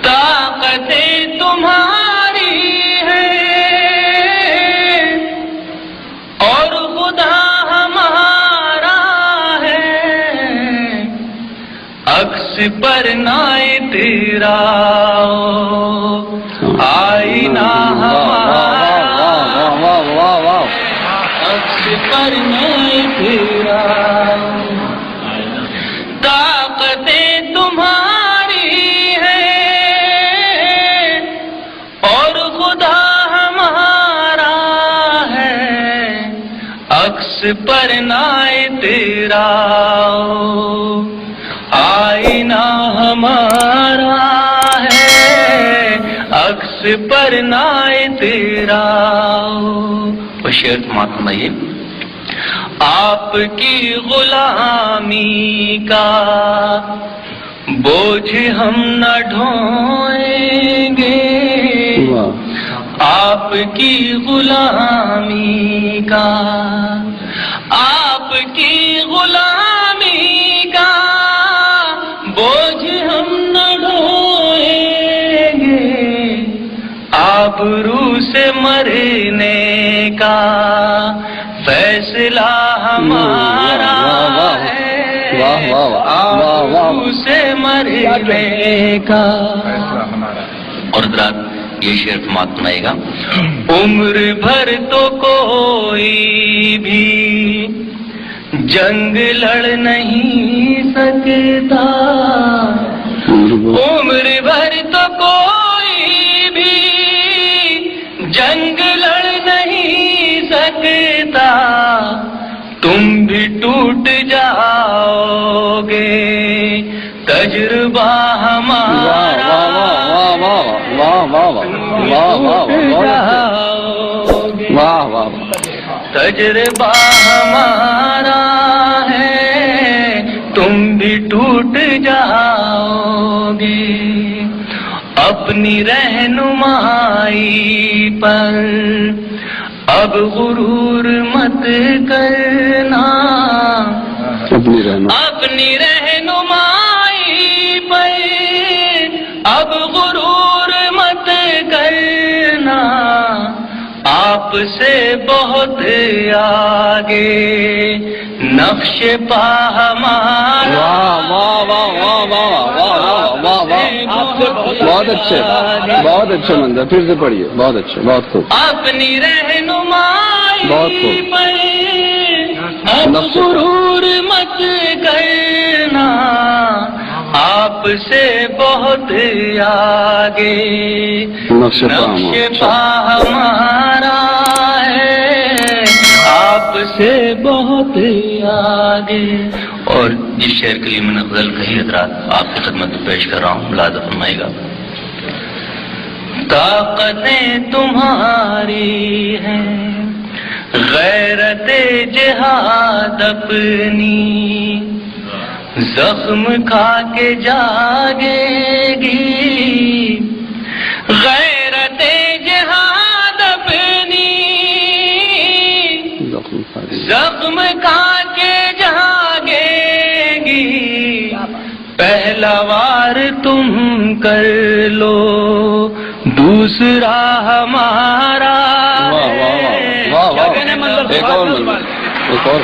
طاقتیں تمہاری ہیں اور خدا ہمارا ہے، عکس پر نہ تیرا آئینہ ہمارا، عکس پر نہ تیرا، طاقتیں تمہاری ہیں اور خدا ہمارا ہے، عکس پر نہ تیرا آئینہ ہمارا ہے، عکس پر نہ تیرا۔ وہ شعر سماعت فرمائیے۔ آپ کی غلامی کا بوجھ ہم نہ ڈھوئیں گے، آپ کی غلامی کا، آپ کی غلامی کا بوجھ ہم نہ ڈھوئیں گے، آبرو سے مرنے کا فیصلہ ہمارا ہے، آبرو سے مرنے کا۔ اور حضرات یہ شعر سماعت سنائے گا۔ عمر بھر تو کوئی بھی جنگ لڑ نہیں سکتا، عمر بھر تو کوئی بھی جنگ لڑ نہیں سکتا، تم بھی ٹوٹ جاؤ گے، تجربہ ہمارا، تجربہ ہمارا ہے، تم بھی ٹوٹ جاؤ گے، اپنی رہنمائی پر اب غرور مت کرنا، اپنی رہنمائی پر اب غرور مت کرنا، آپ سے بہت آگے نقش پا ہمارا۔ بہت اچھے، بہت اچھا منظر، پھر سے پڑھیے، بہت اچھا، بہت خوب۔ اپنی رہنمائی پر اب غرور مت کرنا، آپ سے بہت آگے نقش پا ہمارا ہے، آپ سے بہت آگے۔ اور جس شعر کے لیے میں نے غزل کہی حضرات آپ کی خدمت میں پیش کر رہا ہوں، ملاحظہ فرمائے گا۔ طاقتیں تمہاری ہیں، غیرت جہاد اپنی زخم کھا کے جاگے گی، غیرت جہاد اپنی زخم کھا کے جاگے گی، پہلا وار تم کر لو دوسرا ہمارا ایک اور